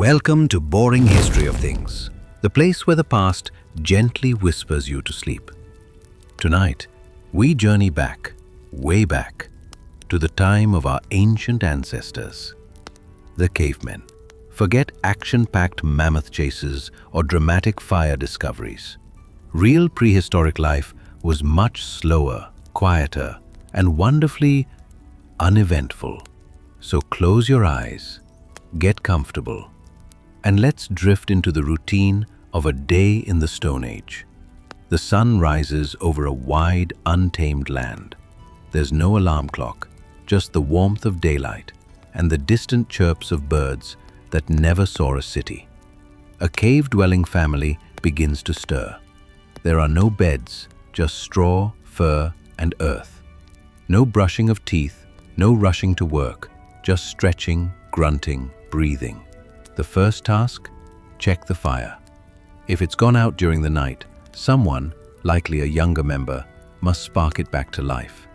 Welcome to Boring History of Things, the place where the past gently whispers you to sleep. Tonight, we journey back, way back, to the time of our ancient ancestors, the cavemen. Forget action-packed mammoth chases or dramatic fire discoveries. Real prehistoric life was much slower, quieter, and wonderfully uneventful. So close your eyes, get comfortable, and let's drift into the routine of a day in the Stone Age. The sun rises over a wide, untamed land. There's no alarm clock, just the warmth of daylight and the distant chirps of birds that never saw a city. A cave-dwelling family begins to stir. There are no beds, just straw, fur, and earth. No brushing of teeth, no rushing to work, just stretching, grunting, breathing. The first task? Check the fire. If it's gone out during the night, someone, likely a younger member, must spark it back to life.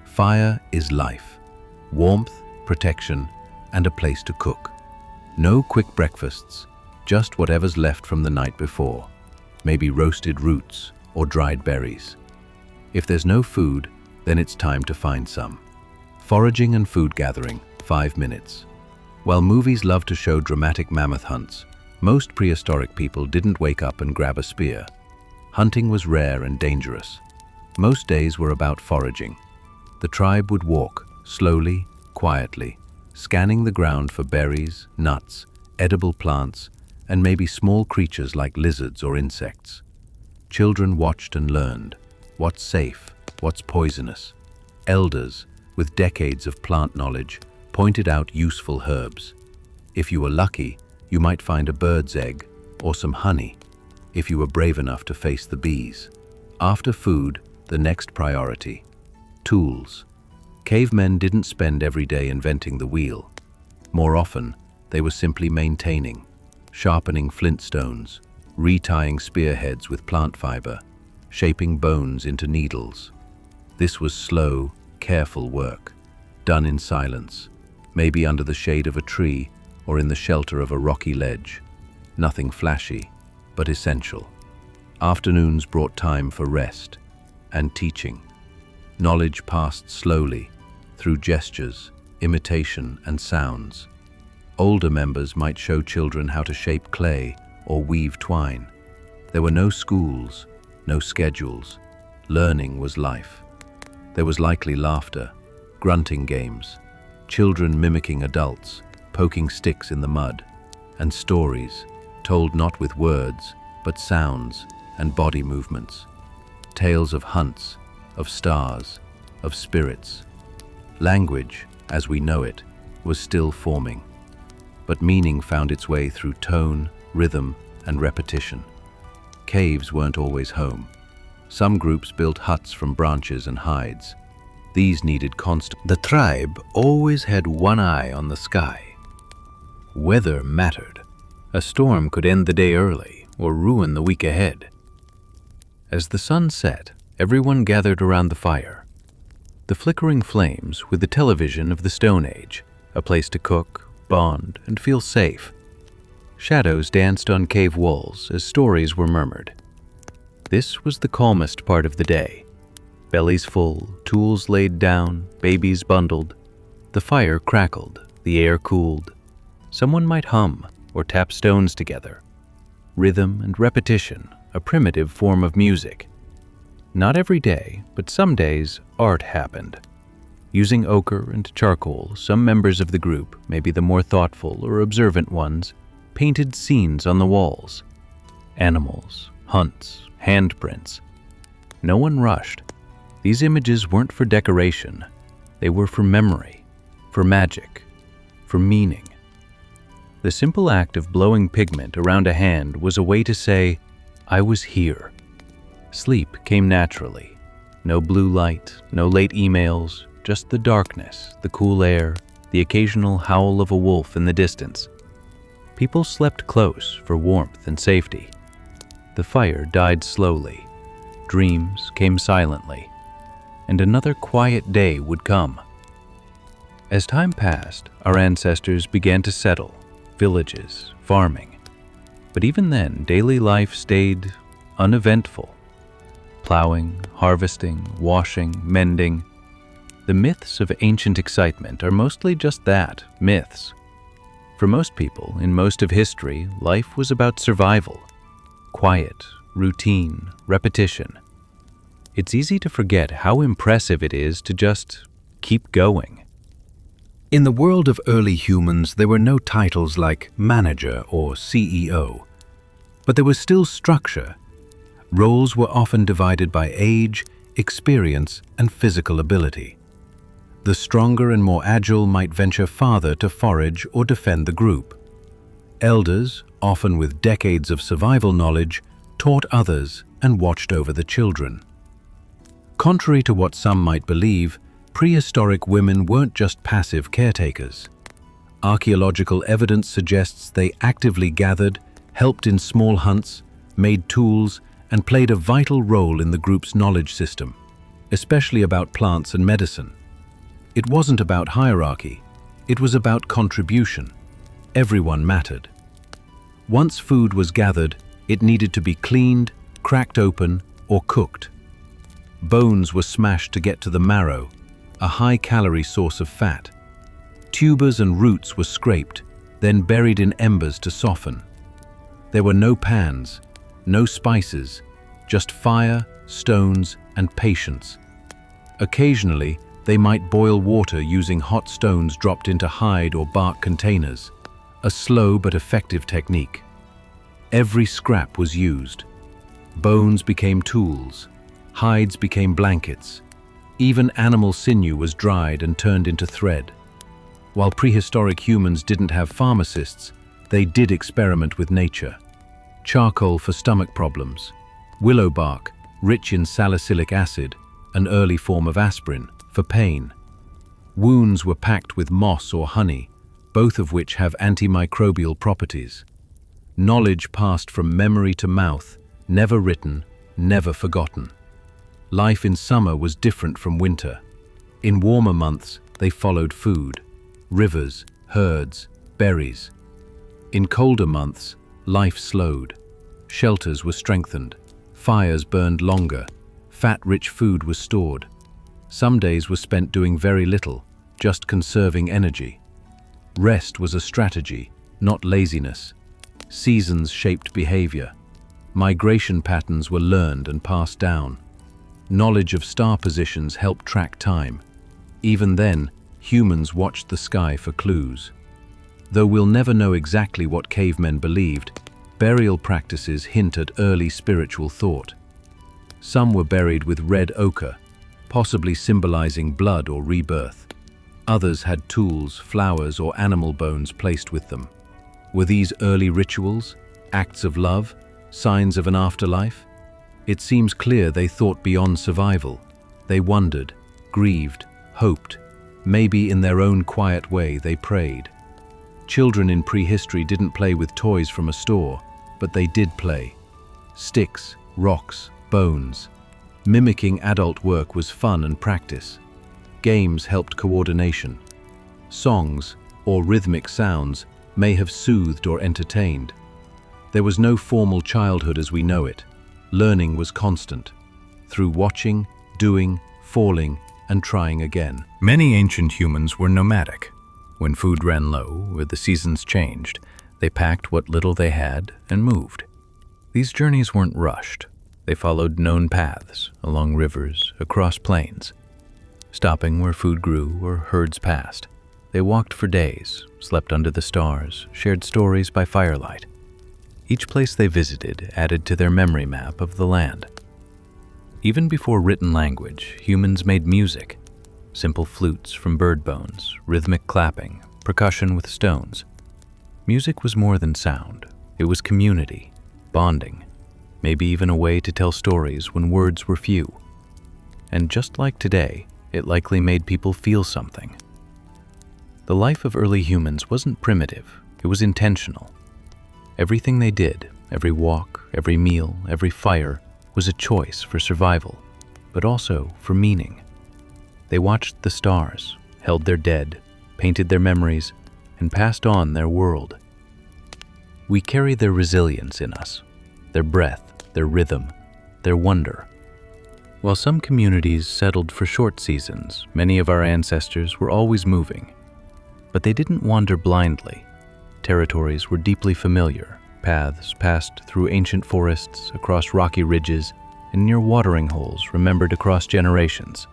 Fire is life. Warmth, protection, and a place to cook. No quick breakfasts, just whatever's left from the night before. Maybe roasted roots or dried berries. If there's no food, then it's time to find some. Foraging and food gathering, 5 minutes. While movies love to show dramatic mammoth hunts, most prehistoric people didn't wake up and grab a spear. Hunting was rare and dangerous. Most days were about foraging. The tribe would walk, slowly, quietly, scanning the ground for berries, nuts, edible plants, and maybe small creatures like lizards or insects. Children watched and learned what's safe, what's poisonous. Elders, with decades of plant knowledge, pointed out useful herbs. If you were lucky, you might find a bird's egg or some honey, if you were brave enough to face the bees. After food, the next priority: tools. Cavemen didn't spend every day inventing the wheel. More often, they were simply maintaining, sharpening flint stones, retying spearheads with plant fiber, shaping bones into needles. This was slow, careful work, done in silence, maybe under the shade of a tree or in the shelter of a rocky ledge. Nothing flashy, but essential. Afternoons brought time for rest and teaching. Knowledge passed slowly, through gestures, imitation, and sounds. Older members might show children how to shape clay or weave twine. There were no schools, no schedules. Learning was life. There was likely laughter, grunting games, children mimicking adults, poking sticks in the mud, and stories told not with words, but sounds and body movements. Tales of hunts, of stars, of spirits. Language, as we know it, was still forming, but meaning found its way through tone, rhythm, and repetition. Caves weren't always home. Some groups built huts from branches and hides. These needed constant. The tribe always had one eye on the sky. Weather mattered. A storm could end the day early or ruin the week ahead. As the sun set, everyone gathered around the fire. The flickering flames were the television of the Stone Age, a place to cook, bond, and feel safe. Shadows danced on cave walls as stories were murmured. This was the calmest part of the day. Bellies full, tools laid down, babies bundled. The fire crackled, the air cooled. Someone might hum or tap stones together. Rhythm and repetition, a primitive form of music. Not every day, but some days, art happened. Using ochre and charcoal, some members of the group, maybe the more thoughtful or observant ones, painted scenes on the walls. Animals, hunts, handprints. No one rushed. These images weren't for decoration. They were for memory, for magic, for meaning. The simple act of blowing pigment around a hand was a way to say, "I was here." Sleep came naturally. No blue light, no late emails, just the darkness, the cool air, the occasional howl of a wolf in the distance. People slept close for warmth and safety. The fire died slowly. Dreams came silently. And another quiet day would come. As time passed, our ancestors began to settle. villages, farming. But even then, daily life stayed uneventful. Plowing, harvesting, washing, mending. The myths of ancient excitement are mostly just that, myths. For most people, in most of history, life was about survival. Quiet, routine, repetition. It's easy to forget how impressive it is to just keep going. In the world of early humans, there were no titles like manager or CEO. But there was still structure. Roles were often divided by age, experience, and physical ability. The stronger and more agile might venture farther to forage or defend the group. Elders, often with decades of survival knowledge, taught others and watched over the children. Contrary to what some might believe, prehistoric women weren't just passive caretakers. Archaeological evidence suggests they actively gathered, helped in small hunts, made tools, and played a vital role in the group's knowledge system, especially about plants and medicine. It wasn't about hierarchy, it was about contribution. Everyone mattered. Once food was gathered, it needed to be cleaned, cracked open, or cooked. Bones were smashed to get to the marrow, a high-calorie source of fat. Tubers and roots were scraped, then buried in embers to soften. There were no pans, no spices, just fire, stones, and patience. Occasionally, they might boil water using hot stones dropped into hide or bark containers, a slow but effective technique. Every scrap was used. Bones became tools, hides became blankets. Even animal sinew was dried and turned into thread. While prehistoric humans didn't have pharmacists, they did experiment with nature. Charcoal for stomach problems, willow bark, rich in salicylic acid, an early form of aspirin, for pain. Wounds were packed with moss or honey, both of which have antimicrobial properties. Knowledge passed from memory to mouth, never written, never forgotten. Life in summer was different from winter. In warmer months, they followed food, rivers, herds, berries. In colder months, life slowed. Shelters were strengthened, fires burned longer, fat-rich food was stored. Some days were spent doing very little, just conserving energy. Rest was a strategy, not laziness. Seasons shaped behavior. Migration patterns were learned and passed down. Knowledge of star positions helped track time. Even then, humans watched the sky for clues. Though we'll never know exactly what cavemen believed, burial practices hint at early spiritual thought. Some were buried with red ochre, possibly symbolizing blood or rebirth. Others had tools, flowers, or animal bones placed with them. Were these early rituals, acts of love, signs of an afterlife? It seems clear they thought beyond survival. They wondered, grieved, hoped. Maybe in their own quiet way they prayed. Children in prehistory didn't play with toys from a store, but they did play. Sticks, rocks, bones. Mimicking adult work was fun and practice. Games helped coordination. Songs, or rhythmic sounds, may have soothed or entertained. There was no formal childhood as we know it. Learning was constant, through watching, doing, falling, and trying again. Many ancient humans were nomadic. When food ran low or the seasons changed, they packed what little they had and moved. These journeys weren't rushed. They followed known paths, along rivers, across plains. Stopping where food grew or herds passed. They walked for days, slept under the stars, shared stories by firelight. Each place they visited added to their memory map of the land. Even before written language, humans made music. Simple flutes from bird bones, rhythmic clapping, percussion with stones. Music was more than sound. It was community, bonding, maybe even a way to tell stories when words were few. And just like today, it likely made people feel something. The life of early humans wasn't primitive, it was intentional. Everything they did, every walk, every meal, every fire, was a choice for survival, but also for meaning. They watched the stars, held their dead, painted their memories, and passed on their world. We carry their resilience in us, their breath, their rhythm, their wonder. While some communities settled for short seasons, many of our ancestors were always moving. But they didn't wander blindly. Territories were deeply familiar. Paths passed through ancient forests, across rocky ridges, and near watering holes remembered across generations.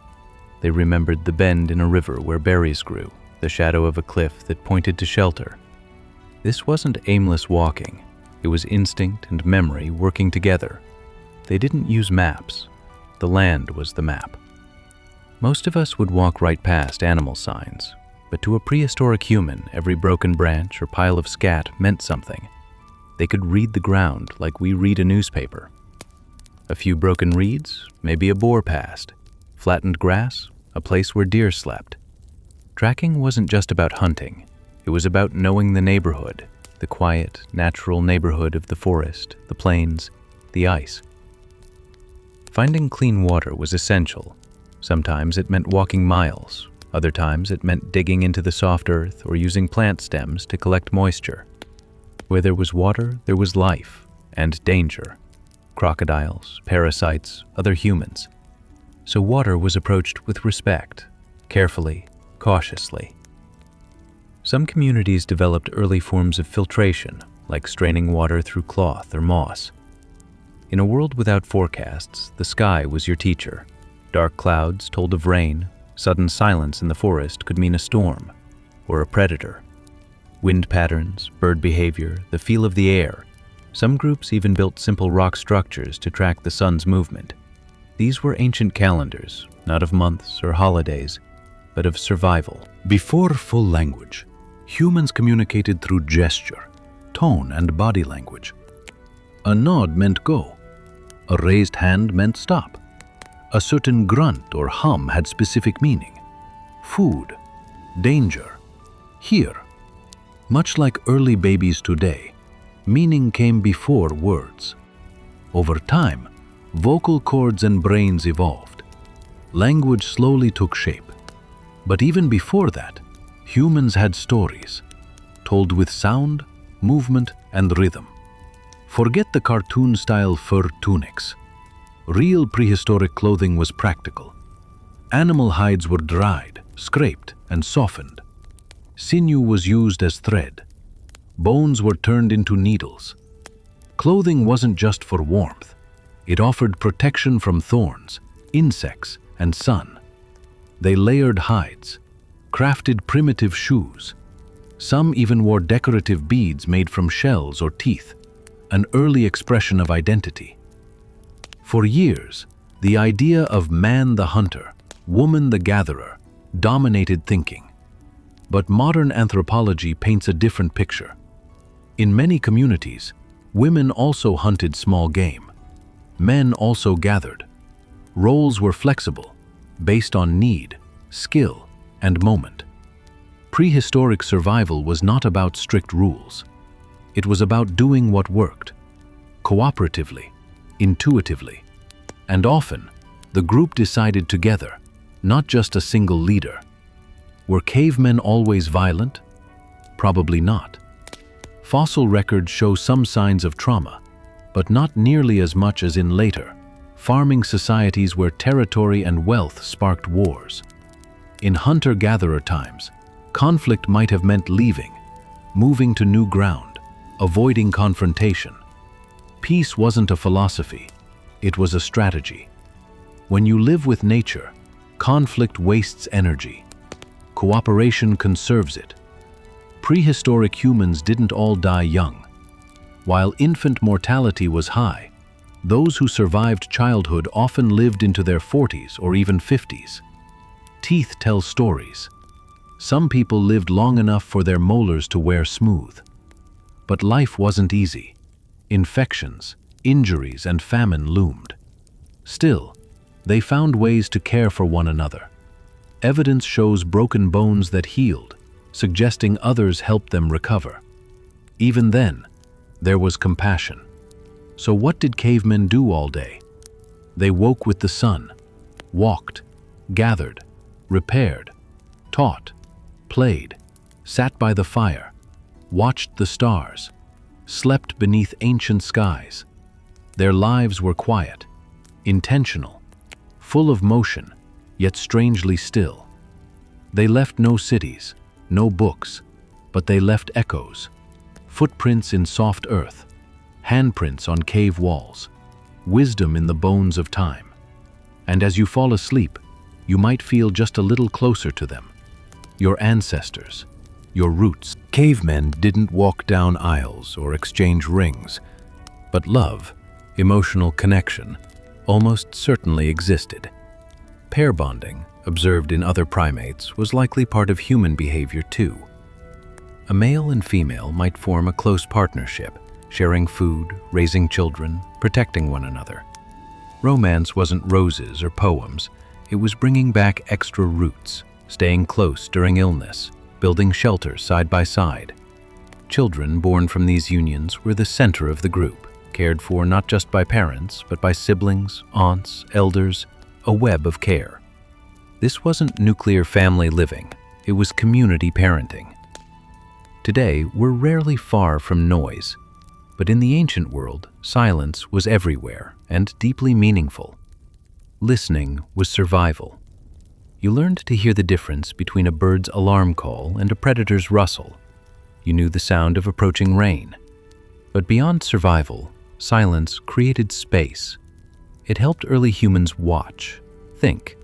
They remembered the bend in a river where berries grew, the shadow of a cliff that pointed to shelter. This wasn't aimless walking. It was instinct and memory working together. They didn't use maps. The land was the map. Most of us would walk right past animal signs, but to a prehistoric human, every broken branch or pile of scat meant something. They could read the ground like we read a newspaper. A few broken reeds, maybe a boar passed. Flattened grass, a place where deer slept. Tracking wasn't just about hunting. It was about knowing the neighborhood, the quiet, natural neighborhood of the forest, the plains, the ice. Finding clean water was essential. Sometimes it meant walking miles. Other times it meant digging into the soft earth or using plant stems to collect moisture. Where there was water, there was life and danger. Crocodiles, parasites, other humans. So water was approached with respect, carefully, cautiously. Some communities developed early forms of filtration, like straining water through cloth or moss. In a world without forecasts, the sky was your teacher. Dark clouds told of rain. Sudden silence in the forest could mean a storm or a predator. Wind patterns, bird behavior, the feel of the air. Some groups even built simple rock structures to track the sun's movement. These were ancient calendars, not of months or holidays, but of survival. Before full language, humans communicated through gesture, tone, and body language. A nod meant go. A raised hand meant stop. A certain grunt or hum had specific meaning. Food, danger, here. Much like early babies today, meaning came before words. Over time, vocal cords and brains evolved. Language slowly took shape. But even before that, humans had stories, told with sound, movement, and rhythm. Forget the cartoon-style fur tunics. Real prehistoric clothing was practical. Animal hides were dried, scraped, and softened. Sinew was used as thread. Bones were turned into needles. Clothing wasn't just for warmth. It offered protection from thorns, insects, and sun. They layered hides, crafted primitive shoes. Some even wore decorative beads made from shells or teeth, an early expression of identity. For years, the idea of man the hunter, woman the gatherer, dominated thinking. But modern anthropology paints a different picture. In many communities, women also hunted small game. Men also gathered. Roles were flexible, based on need, skill, and moment. Prehistoric survival was not about strict rules. It was about doing what worked, cooperatively, intuitively. And often, the group decided together, not just a single leader. Were cavemen always violent? Probably not. Fossil records show some signs of trauma, but not nearly as much as in later, farming societies where territory and wealth sparked wars. In hunter-gatherer times, conflict might have meant leaving, moving to new ground, avoiding confrontation. Peace wasn't a philosophy, it was a strategy. When you live with nature, conflict wastes energy. Cooperation conserves it. Prehistoric humans didn't all die young. While infant mortality was high, those who survived childhood often lived into their 40s or even 50s. Teeth tell stories. Some people lived long enough for their molars to wear smooth. But life wasn't easy. Infections, injuries, and famine loomed. Still, they found ways to care for one another. Evidence shows broken bones that healed, suggesting others helped them recover. Even then, there was compassion. So what did cavemen do all day? They woke with the sun, walked, gathered, repaired, taught, played, sat by the fire, watched the stars. slept beneath ancient skies. Their lives were quiet, intentional, full of motion, yet strangely still. They left no cities, no books, but they left echoes, footprints in soft earth, handprints on cave walls, wisdom in the bones of time. And as you fall asleep, you might feel just a little closer to them, your ancestors, your roots. Cavemen didn't walk down aisles or exchange rings, but love, emotional connection, almost certainly existed. Pair bonding, observed in other primates, was likely part of human behavior too. A male and female might form a close partnership, sharing food, raising children, protecting one another. Romance wasn't roses or poems, it was bringing back extra roots, staying close during illness, building shelter side by side. Children born from these unions were the center of the group, cared for not just by parents, but by siblings, aunts, elders, a web of care. This wasn't nuclear family living, it was community parenting. Today, we're rarely far from noise, but in the ancient world, silence was everywhere and deeply meaningful. Listening was survival. You learned to hear the difference between a bird's alarm call and a predator's rustle. You knew the sound of approaching rain. But beyond survival, silence created space. It helped early humans watch, think,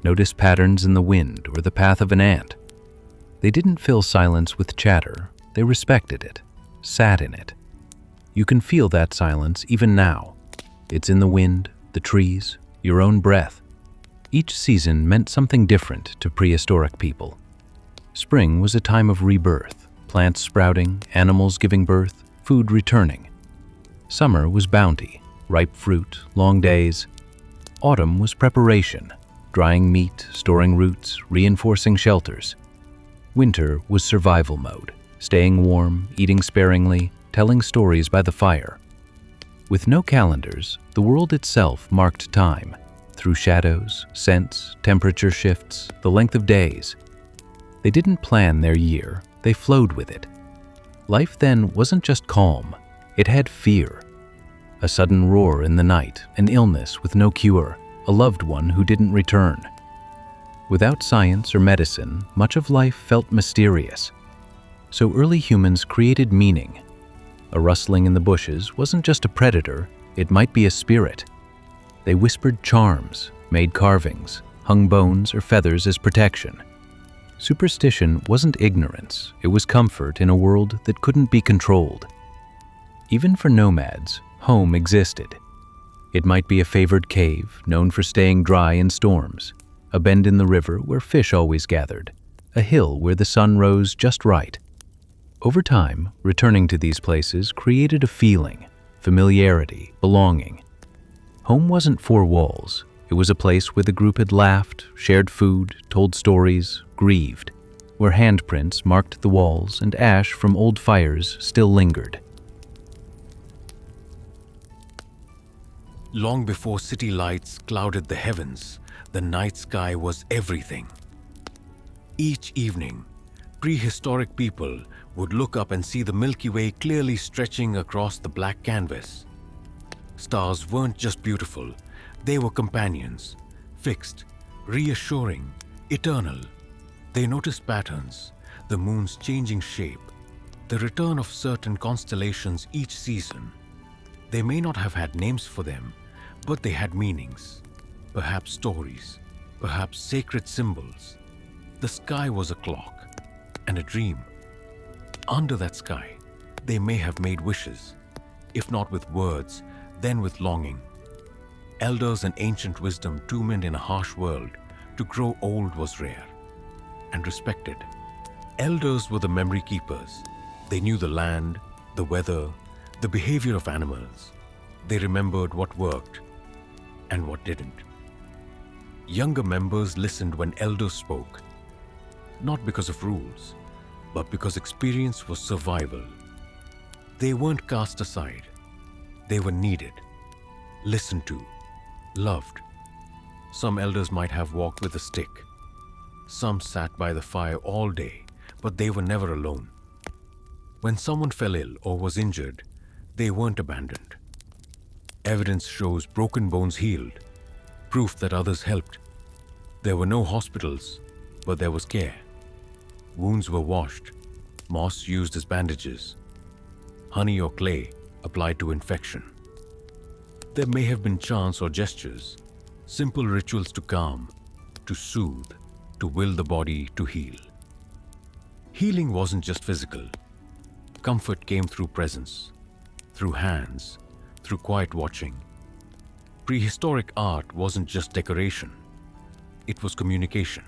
notice patterns in the wind or the path of an ant. They didn't fill silence with chatter, they respected it, sat in it. You can feel that silence even now. It's in the wind, the trees, your own breath. Each season meant something different to prehistoric people. Spring was a time of rebirth, plants sprouting, animals giving birth, food returning. Summer was bounty, ripe fruit, long days. Autumn was preparation, drying meat, storing roots, reinforcing shelters. Winter was survival mode, staying warm, eating sparingly, telling stories by the fire. With no calendars, the world itself marked time, through shadows, scents, temperature shifts, the length of days. They didn't plan their year, they flowed with it. Life then wasn't just calm, it had fear. A sudden roar in the night, an illness with no cure, a loved one who didn't return. Without science or medicine, much of life felt mysterious. So early humans created meaning. A rustling in the bushes wasn't just a predator, it might be a spirit. They whispered charms, made carvings, hung bones or feathers as protection. Superstition wasn't ignorance, it was comfort in a world that couldn't be controlled. Even for nomads, home existed. It might be a favored cave, known for staying dry in storms, a bend in the river where fish always gathered, a hill where the sun rose just right. Over time, returning to these places created a feeling, familiarity, belonging. Home wasn't four walls. It was a place where the group had laughed, shared food, told stories, grieved, where handprints marked the walls and ash from old fires still lingered. Long before city lights clouded the heavens, the night sky was everything. Each evening, prehistoric people would look up and see the Milky Way clearly stretching across the black canvas. Stars weren't just beautiful, they were companions, fixed, reassuring, eternal. They noticed patterns, the moon's changing shape, the return of certain constellations each season. They may not have had names for them, but they had meanings, perhaps stories, perhaps sacred symbols. The sky was a clock and a dream. Under that sky, they may have made wishes, if not with words, then with longing. Elders and ancient wisdom tuned in a harsh world. To grow old was rare and respected. Elders were the memory keepers. They knew the land, the weather, the behavior of animals. They remembered what worked and what didn't. Younger members listened when elders spoke, not because of rules, but because experience was survival. They weren't cast aside. They were needed, listened to, loved. Some elders might have walked with a stick. Some sat by the fire all day, but they were never alone. When someone fell ill or was injured, They weren't abandoned. Evidence shows broken bones healed, proof that others helped. There were no hospitals, but there was care. Wounds were washed, moss used as bandages, honey or clay applied to infection. There may have been chants or gestures, simple rituals to calm, to soothe, to will the body to heal. Healing wasn't just physical. Comfort came through presence, through hands, through quiet watching. Prehistoric art wasn't just decoration, it was communication.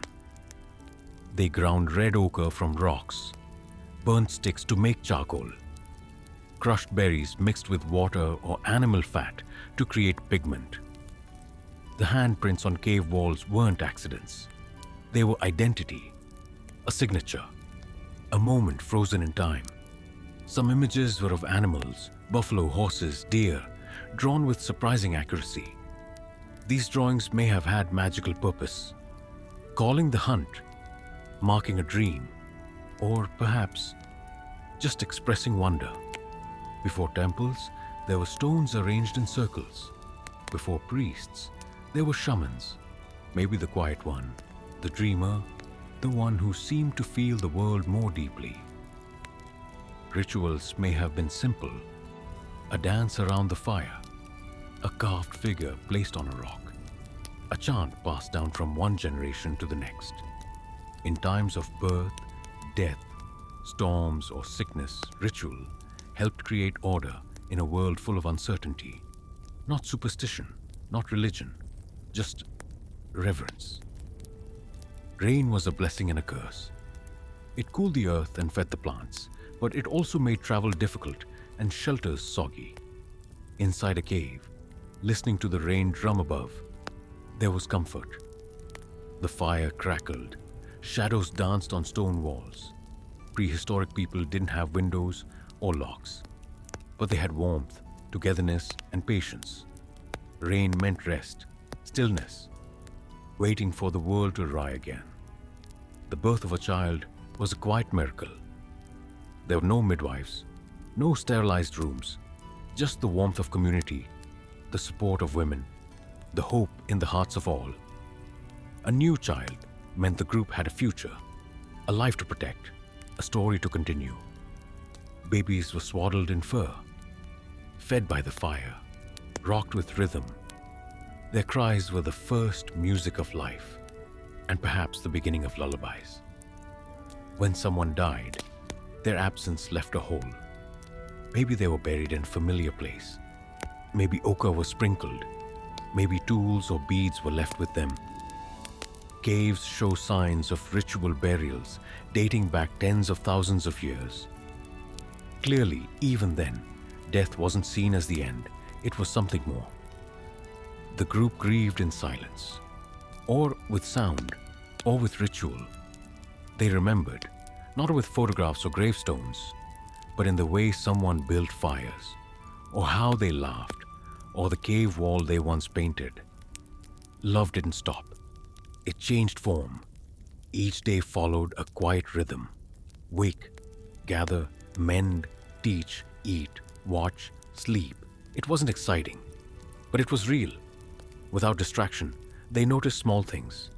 They ground red ochre from rocks, burnt sticks to make charcoal, crushed berries mixed with water or animal fat to create pigment. The handprints on cave walls weren't accidents. They were identity, a signature, a moment frozen in time. Some images were of animals, buffalo, horses, deer, drawn with surprising accuracy. These drawings may have had magical purpose, calling the hunt, marking a dream, or perhaps just expressing wonder. Before temples, there were stones arranged in circles. Before priests, there were shamans, maybe the quiet one, the dreamer, the one who seemed to feel the world more deeply. Rituals may have been simple, a dance around the fire, a carved figure placed on a rock, a chant passed down from one generation to the next. In times of birth, death, storms or sickness, ritual helped create order in a world full of uncertainty. Not superstition, not religion, just reverence. Rain was a blessing and a curse. It cooled the earth and fed the plants, but it also made travel difficult and shelters soggy. Inside a cave, listening to the rain drum above, there was comfort. The fire crackled, shadows danced on stone walls. Prehistoric people didn't have windows or locks, but they had warmth, togetherness, and patience. Rain meant rest, stillness, waiting for the world to rise again. The birth of a child was a quiet miracle. There were no midwives, no sterilized rooms, just the warmth of community, the support of women, the hope in the hearts of all. A new child meant the group had a future, a life to protect, a story to continue. Babies were swaddled in fur, fed by the fire, rocked with rhythm. Their cries were the first music of life, and perhaps the beginning of lullabies. When someone died, their absence left a hole. Maybe they were buried in a familiar place. Maybe ochre was sprinkled. Maybe tools or beads were left with them. Caves show signs of ritual burials dating back tens of thousands of years. Clearly, even then, death wasn't seen as the end. It was something more. The group grieved in silence, or with sound, or with ritual. They remembered, not with photographs or gravestones, but in the way someone built fires, or how they laughed, or the cave wall they once painted. Love didn't stop. It changed form. Each day followed a quiet rhythm. Wake, gather, mend, teach, eat, watch, sleep. It wasn't exciting, but it was real. Without distraction, they noticed small things.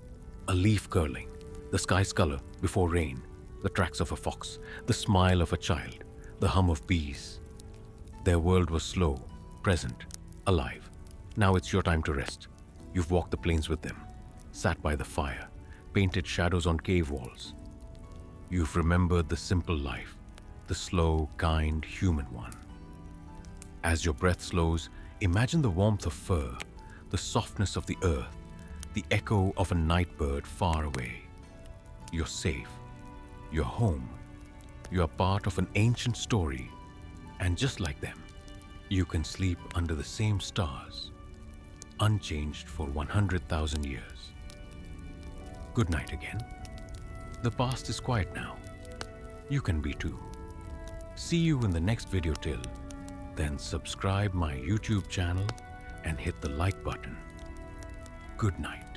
A leaf curling, the sky's color before rain, the tracks of a fox, the smile of a child, the hum of bees. Their world was slow, present, alive. Now it's your time to rest. You've walked the plains with them, sat by the fire, painted shadows on cave walls. You've remembered the simple life, the slow, kind, human one. As your breath slows, imagine the warmth of fur, the softness of the earth, the echo of a night bird far away. You're safe. You're home. You are part of an ancient story, and just like them, you can sleep under the same stars, unchanged for 100,000 years. Good night again. The past is quiet now. You can be too. See you in the next video till then. Subscribe my YouTube channel and hit the like button. Good night.